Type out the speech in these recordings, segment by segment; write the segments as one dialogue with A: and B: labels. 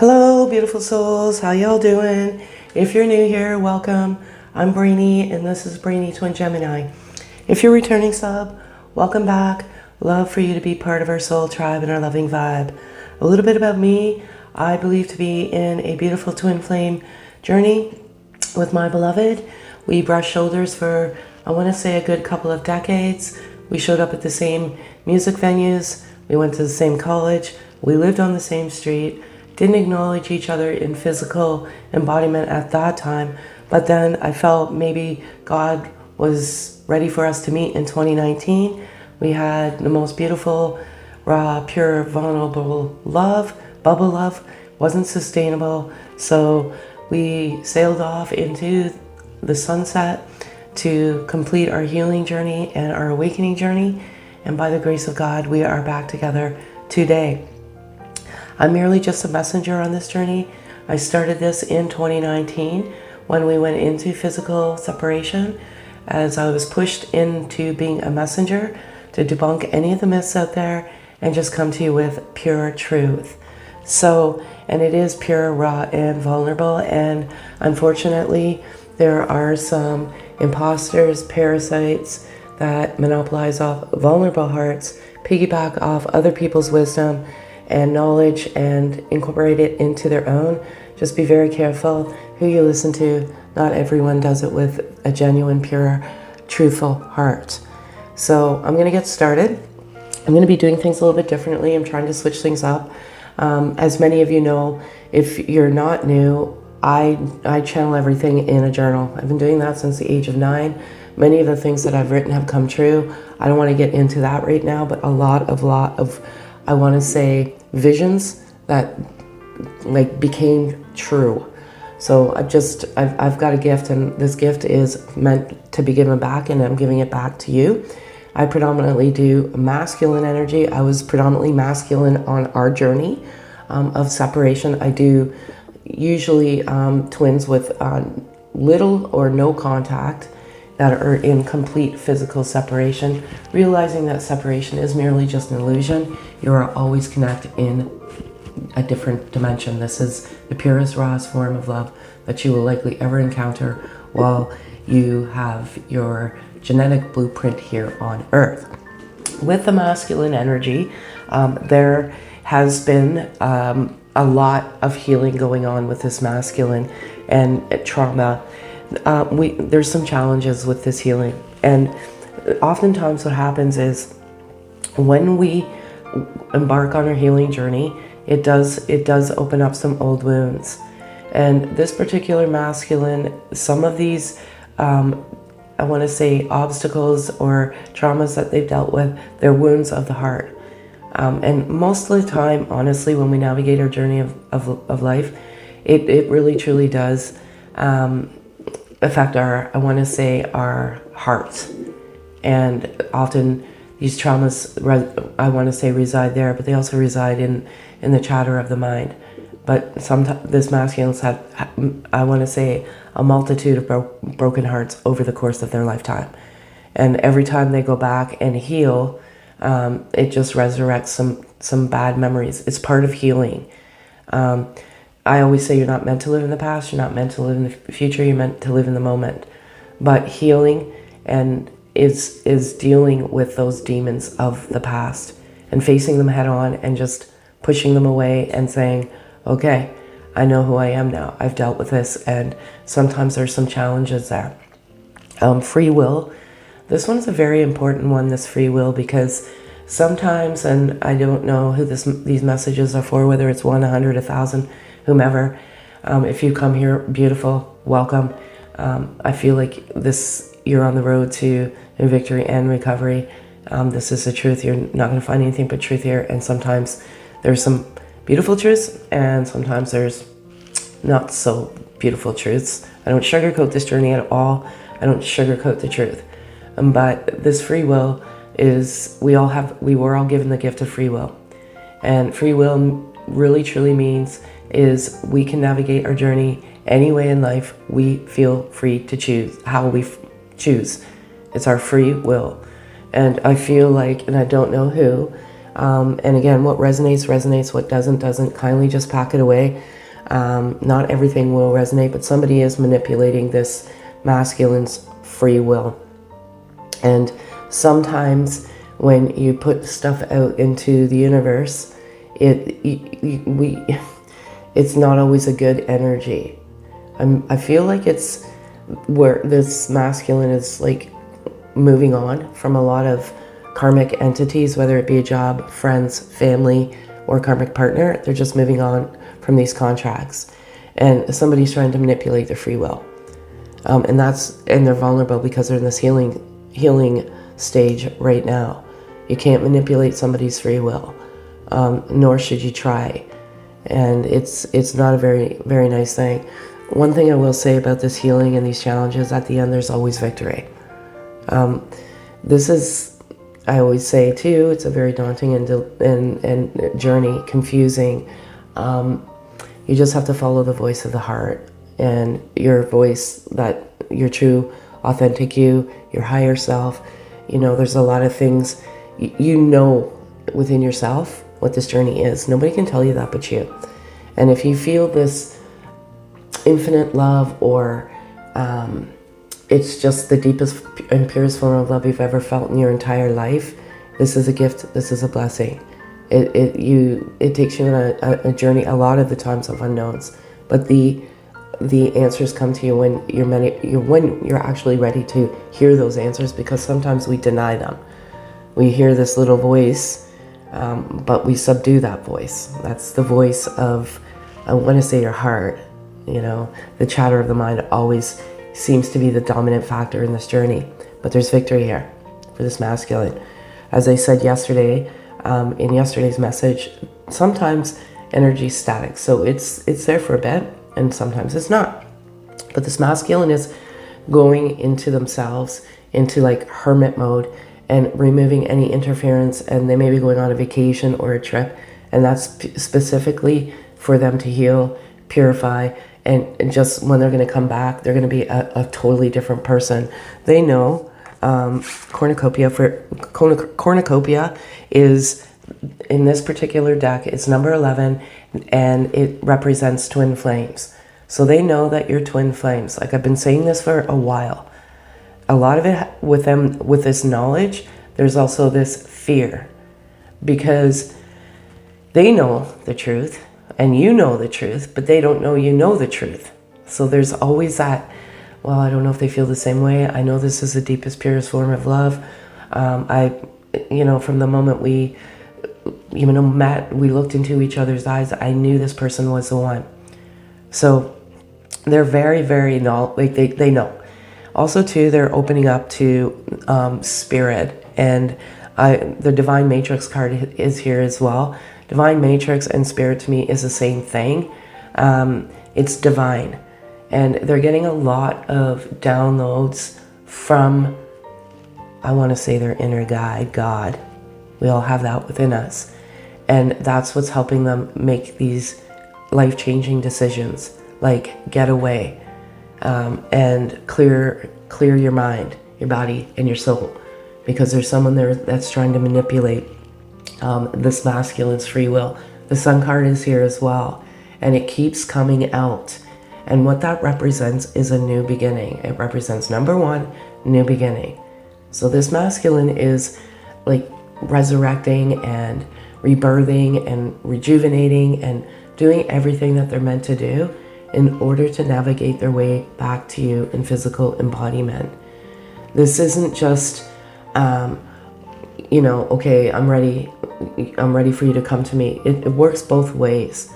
A: Hello, beautiful souls. How y'all doing? If you're new here, welcome. I'm Brainy, and this is Brainy Twin Gemini. If you're returning sub, welcome back. Love for you to be part of our soul tribe and our loving vibe. A little bit about me. I believe to be in a beautiful twin flame journey with my beloved. We brushed shoulders for, I want to say, a good couple of decades. We showed up at the same music venues. We went to the same college. We lived on the same street. Didn't acknowledge each other in physical embodiment at that time, but then I felt maybe God was ready for us to meet in 2019. We had the most beautiful, raw, pure, vulnerable love. Bubble love wasn't sustainable, so we sailed off into the sunset to complete our healing journey and our awakening journey, and by the grace of God, we are back together today. I'm merely just a messenger on this journey. I started this in 2019 when we went into physical separation, as I was pushed into being a messenger to debunk any of the myths out there and just come to you with pure truth. So, and it is pure, raw, and vulnerable, and unfortunately there are some imposters, parasites that monopolize off vulnerable hearts, piggyback off other people's wisdom and knowledge and incorporate it into their own. Just be very careful who you listen to. Not everyone does it with a genuine, pure, truthful heart. So I'm going to get started. I'm going to be doing things a little bit differently. I'm trying to switch things up. As many of you know, if you're not new, I channel everything in a journal. I've been doing that since the age of 9. Many of the things that I've written have come true. I don't want to get into that right now, but a lot of I want to say visions that like became true. So I've got a gift, and this gift is meant to be given back, and I'm giving it back to you. I predominantly do masculine energy. I was predominantly masculine on our journey of separation. I do usually twins with little or no contact that are in complete physical separation, realizing that separation is merely just an illusion. You are always connected in a different dimension. This is the purest, rawest form of love that you will likely ever encounter while you have your genetic blueprint here on Earth. With the masculine energy, there has been a lot of healing going on with this masculine and trauma. There's some challenges with this healing, and oftentimes what happens is when we embark on our healing journey, it does open up some old wounds. And this particular masculine, some of these I want to say obstacles or traumas that they've dealt with, they're wounds of the heart. And most of the time, honestly, when we navigate our journey of life, it really truly does affect our, I want to say, our hearts. And often these traumas, I want to say, reside there, but they also reside in the chatter of the mind. But sometimes this masculine's had, I want to say, a multitude of broken hearts over the course of their lifetime. And every time they go back and heal, it just resurrects some bad memories. It's part of healing. I always say you're not meant to live in the past, you're not meant to live in the future, you're meant to live in the moment. But healing is dealing with those demons of the past and facing them head on and just pushing them away and saying, okay, I know who I am now. I've dealt with this, and sometimes there's some challenges there. Free will. This one's a very important one, this free will, because sometimes, and I don't know who these messages are for, whether it's 1, 100, 1,000, whomever. If you come here, beautiful, welcome. I feel like you're on the road to victory and recovery. This is the truth. You're not going to find anything but truth here, and sometimes there's some beautiful truths, and sometimes there's not so beautiful truths. I don't sugarcoat this journey at all. I don't sugarcoat the truth. But this free will is, we were all given the gift of free will. And free will really truly means is we can navigate our journey any way in life we feel free to choose, how we choose. It's our free will. And I feel like, and I don't know who, And again, what resonates, resonates. What doesn't, doesn't. Kindly just pack it away. Not everything will resonate, but somebody is manipulating this masculine's free will. And sometimes when you put stuff out into the universe, it's not always a good energy. I feel like it's where this masculine is like moving on from a lot of karmic entities, whether it be a job, friends, family, or karmic partner. They're just moving on from these contracts, and somebody's trying to manipulate their free will. And they're vulnerable because they're in this healing stage right now. You can't manipulate somebody's free will, nor should you try. And it's not a very, very nice thing. One thing I will say about this healing and these challenges, at the end, there's always victory. This is, I always say too, it's a very daunting and journey, confusing. You just have to follow the voice of the heart, and your voice, that your true, authentic you, your higher self. You know, there's a lot of things, you know within yourself what this journey is. Nobody can tell you that but you. And if you feel this infinite love, or it's just the deepest and purest form of love you've ever felt in your entire life, this is a gift, this is a blessing. It takes you on a journey a lot of the times of unknowns, but the answers come to you when you're actually ready to hear those answers, because sometimes we deny them. We hear this little voice, but we subdue that voice. That's the voice of, I want to say, your heart. You know, the chatter of the mind always seems to be the dominant factor in this journey, but there's victory here for this masculine. As I said yesterday, in yesterday's message, sometimes energy is static, so it's there for a bit, and sometimes it's not. But this masculine is going into themselves, into like hermit mode, and removing any interference, and they may be going on a vacation or a trip, and that's specifically for them to heal, purify, and just when they're going to come back, they're going to be a totally different person. They know cornucopia is, in this particular deck, it's number 11, and it represents twin flames. So they know that you're twin flames. Like, I've been saying this for a while. A lot of it with them, with this knowledge, there's also this fear, because they know the truth and you know the truth, but they don't know you know the truth. So there's always that, well, I don't know if they feel the same way. I know this is the deepest, purest form of love. From the moment we met, we looked into each other's eyes, I knew this person was the one. So they're very, very, they know. Also too, they're opening up to spirit, and the Divine Matrix card is here as well. Divine Matrix and spirit to me is the same thing. It's divine, and they're getting a lot of downloads from, I want to say, their inner guide, God. We all have that within us, and that's what's helping them make these life-changing decisions, like get away, and clear your mind, your body, and your soul, because there's someone there that's trying to manipulate this masculine's free will. The Sun card is here as well, and it keeps coming out, and what that represents is a new beginning. It represents, number one, new beginning. So this masculine is like resurrecting and rebirthing and rejuvenating and doing everything that they're meant to do in order to navigate their way back to you in physical embodiment. This isn't just, okay, I'm ready for you to come to me. It works both ways.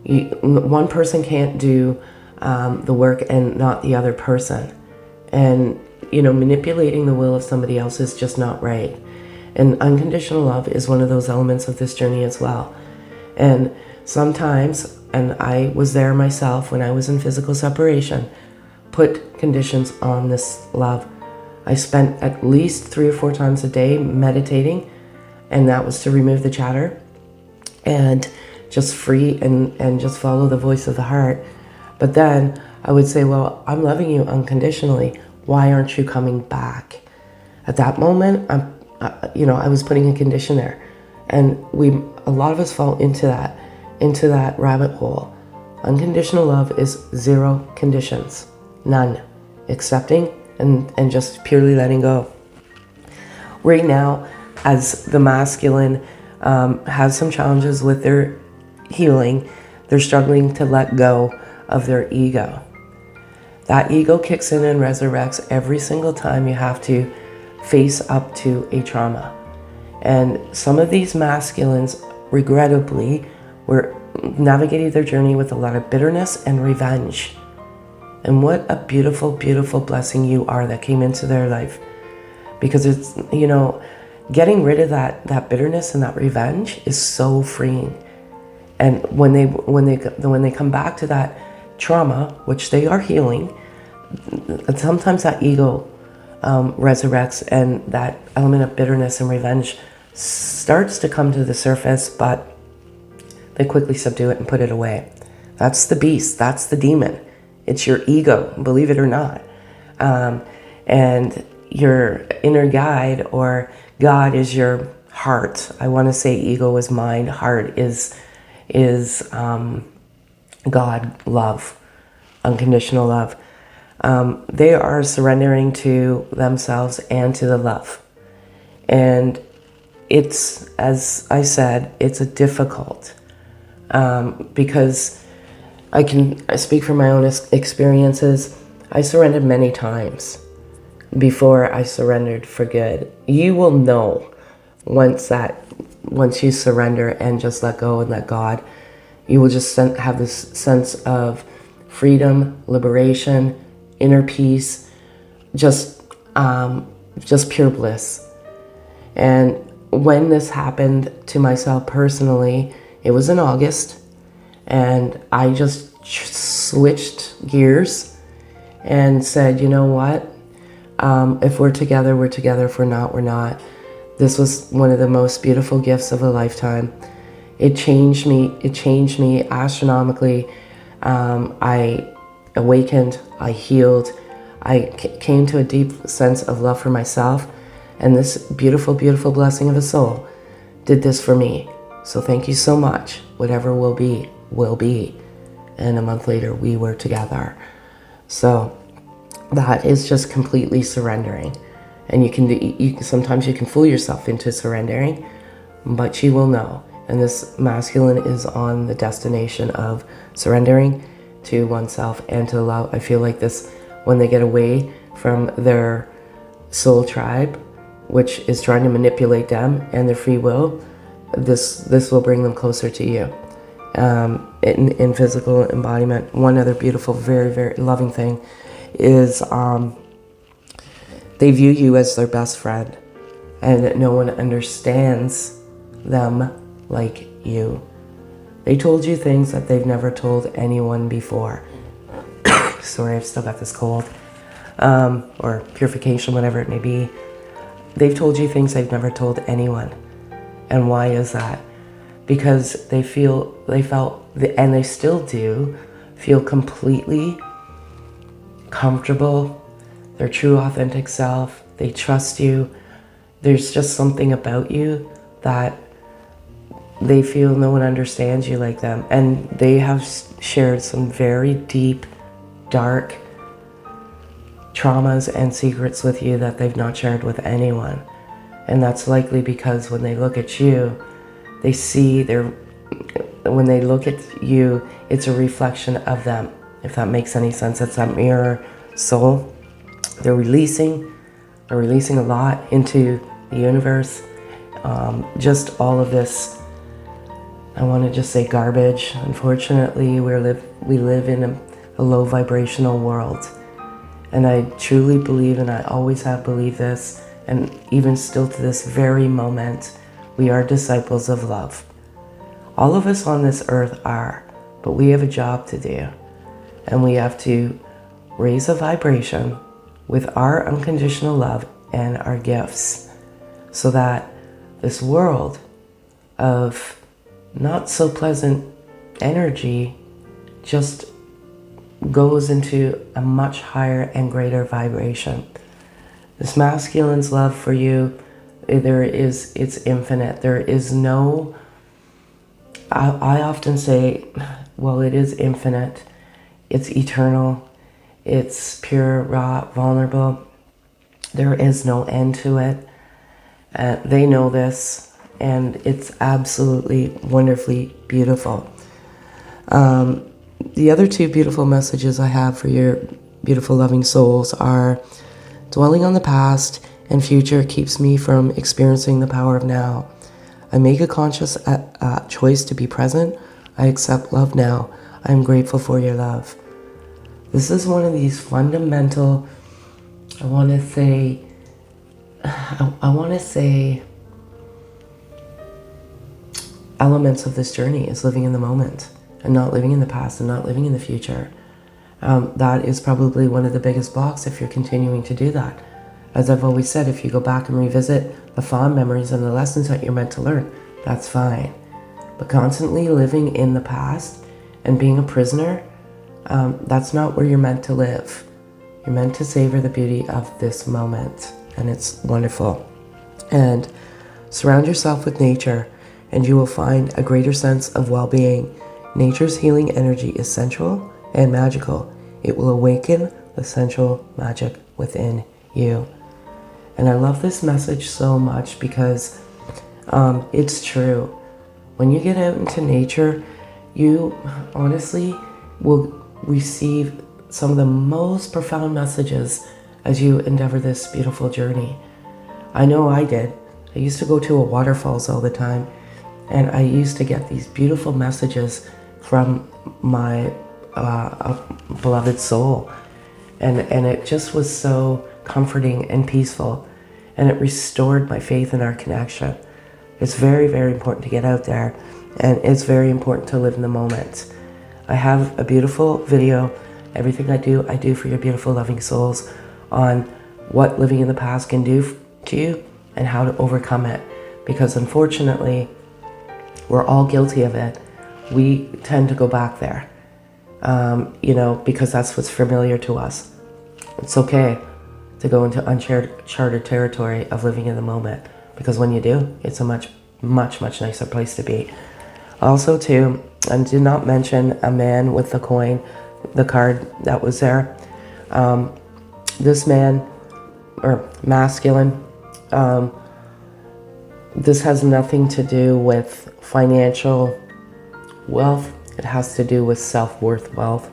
A: One person can't do the work and not the other person. And, manipulating the will of somebody else is just not right. And unconditional love is one of those elements of this journey as well. And sometimes, and I was there myself when I was in physical separation, put conditions on this love. I spent at least 3 or 4 times a day meditating, and that was to remove the chatter and just free and just follow the voice of the heart. But then I would say, well, I'm loving you unconditionally. Why aren't you coming back? At that moment, I was putting a condition there. And a lot of us fall into that rabbit hole. Unconditional love is 0 conditions, none, accepting and just purely letting go. Right now, as the masculine has some challenges with their healing, they're struggling to let go of their ego. That ego kicks in and resurrects every single time you have to face up to a trauma. And some of these masculines, regrettably, were navigating their journey with a lot of bitterness and revenge. And what a beautiful, beautiful blessing you are that came into their life. Because it's, you know, getting rid of that bitterness and that revenge is so freeing. And when they come back to that trauma, which they are healing, sometimes that ego resurrects, and that element of bitterness and revenge starts to come to the surface, but they quickly subdue it and put it away. That's the beast. That's the demon. It's your ego, believe it or not. And your inner guide or God is your heart. I want to say ego is mind. Heart is God, love, unconditional love. They are surrendering to themselves and to the love. And it's, as I said, it's a difficult, because I speak from my own experiences. I surrendered many times before I surrendered for good. You will know once you surrender and just let go and let God, you will just have this sense of freedom, liberation, inner peace, just pure bliss. And when this happened to myself personally, it was in August, and I just switched gears and said, you know what? If we're together, we're together. If we're not, we're not. This was one of the most beautiful gifts of a lifetime. It changed me. It changed me astronomically. I awakened. I healed. I came to a deep sense of love for myself. And this beautiful, beautiful blessing of a soul did this for me. So thank you so much. Whatever will be, will be. And a month later, we were together. So that is just completely surrendering. And sometimes you can fool yourself into surrendering, but you will know. And this masculine is on the destination of surrendering to oneself and to love. I feel like this, when they get away from their soul tribe, which is trying to manipulate them and their free will, this will bring them closer to you in physical embodiment. One other beautiful, very, very loving thing is they view you as their best friend, and no one understands them like you. They told you things that they've never told anyone before. Sorry, I've still got this cold. Or purification, whatever it may be. They've told you things they've never told anyone. And why is that? Because they felt, and they still do, feel completely comfortable, their true authentic self. They trust you. There's just something about you that they feel no one understands you like them. And they have shared some very deep, dark traumas and secrets with you that they've not shared with anyone. And that's likely because when they look at you, they see when they look at you, it's a reflection of them. If that makes any sense, it's that mirror soul. They're releasing a lot into the universe. Just all of this, I want to just say garbage. Unfortunately, we live in a low vibrational world. And I truly believe, and I always have believed this, and even still to this very moment, we are disciples of love. All of us on this earth are, but we have a job to do. And we have to raise a vibration with our unconditional love and our gifts, so that this world of not so pleasant energy just goes into a much higher and greater vibration. This masculine's love for you, it's infinite. There is no, I often say, well, it is infinite. It's eternal. It's pure, raw, vulnerable. There is no end to it. They know this, and it's absolutely wonderfully beautiful. The other two beautiful messages I have for your beautiful loving souls are: dwelling on the past and future keeps me from experiencing the power of now. I make a conscious choice to be present. I accept love now. I am grateful for your love. This is one of these fundamental, I want to say elements of this journey is living in the moment and not living in the past and not living in the future. That is probably one of the biggest blocks if you're continuing to do that. As I've always said, if you go back and revisit the fond memories and the lessons that you're meant to learn, that's fine. But constantly living in the past and being a prisoner, that's not where you're meant to live. You're meant to savor the beauty of this moment, and it's wonderful. And surround yourself with nature, and you will find a greater sense of well-being. Nature's healing energy is sensual and magical. It will awaken the sensual magic within you. And I love this message so much because it's true. When you get out into nature, you honestly will receive some of the most profound messages as you endeavor this beautiful journey. I know I did. I used to go to waterfalls all the time, and I used to get these beautiful messages from my beloved soul. And it just was so comforting and peaceful, and it restored my faith in our connection. It's very, very important to get out there, and it's very important to live in the moment. I have a beautiful video, everything I do for your beautiful loving souls, on what living in the past can do to you and how to overcome it. Because unfortunately, we're all guilty of it. We tend to go back there, because that's what's familiar to us. It's okay to go into uncharted territory of living in the moment, because when you do, it's a much, much, much nicer place to be. Also, too, I did not mention a man with the coin, the card that was there. This man, or masculine, this has nothing to do with financial wealth. It has to do with self-worth wealth.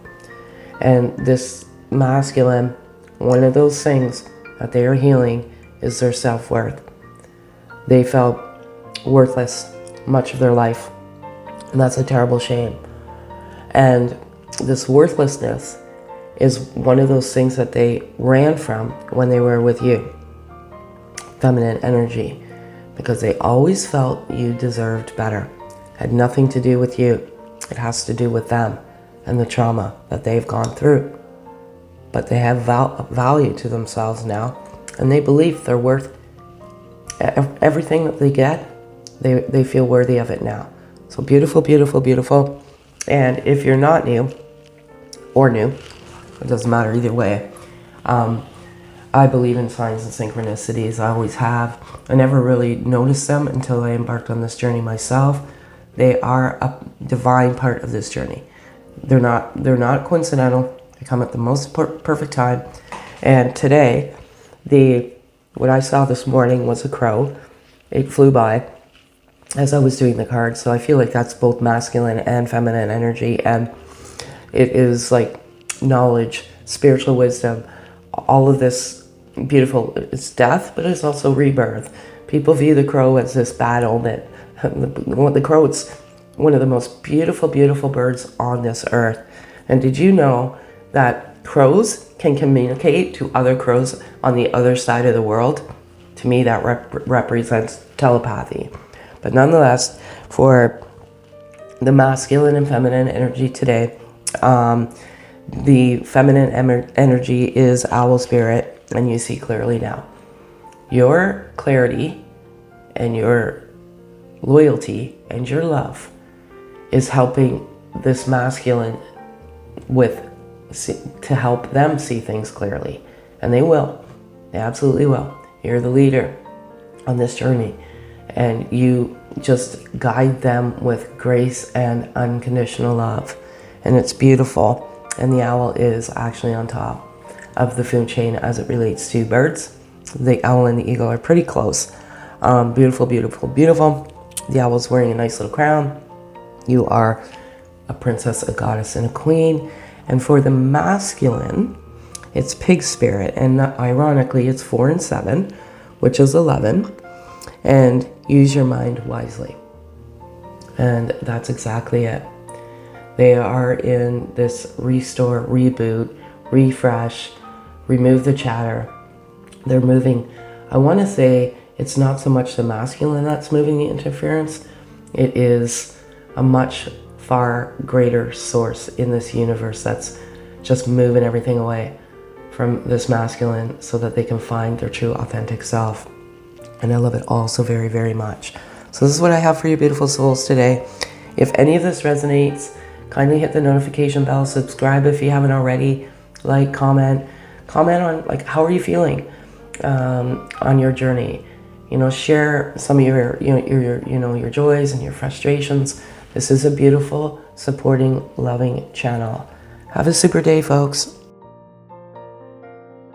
A: And this masculine, one of those things that they are healing is their self-worth. They felt worthless much of their life, and that's a terrible shame. And this worthlessness is one of those things that they ran from when they were with you, feminine energy, because they always felt you deserved better. It had nothing to do with you. It has to do with them and the trauma that they've gone through. But they have value to themselves now, and they believe they're worth everything that they get. They feel worthy of it now. So beautiful, beautiful, beautiful. And if you're not new or new, it doesn't matter either way. I believe in signs and synchronicities. I always have. I never really noticed them until I embarked on this journey myself. They are a divine part of this journey. They're not coincidental. They come at the most perfect time. And today, what I saw this morning was a crow. It flew by as I was doing the cards. So I feel like that's both masculine and feminine energy. And it is like knowledge, spiritual wisdom, all of this beautiful. It's death, but it's also rebirth. People view the crow as this bad omen. The crow, it's one of the most beautiful, beautiful birds on this earth. And did you know that crows can communicate to other crows on the other side of the world? To me, that represents telepathy. But nonetheless, for the masculine and feminine energy today, the feminine energy is owl spirit, and you see clearly now. Your clarity and your loyalty and your love is helping this masculine to help them see things clearly. And they will. They absolutely will. You're the leader. on this journey, and you just guide them with grace and unconditional love. And it's beautiful. And the owl is actually on top of the food chain as it relates to birds. The owl and the eagle are pretty close. Beautiful, beautiful, beautiful. The owl's wearing a nice little crown. You are a princess, a goddess, and a queen. And for the masculine, it's pig spirit. And ironically, it's 4 and 7, which is 11. And use your mind wisely. And that's exactly it. They are in this restore, reboot, refresh, remove the chatter. They're moving. I want to say it's not so much the masculine that's moving the interference. It is a much far greater source in this universe that's just moving everything away from this masculine so that they can find their true authentic self. And I love it all so very, very much. So this is what I have for you, beautiful souls, today. If any of this resonates, kindly hit the notification bell, subscribe if you haven't already, like, comment on, like, how are you feeling on your journey? You know, share some of your your joys and your frustrations. This is a beautiful, supporting, loving channel. Have a super day, folks.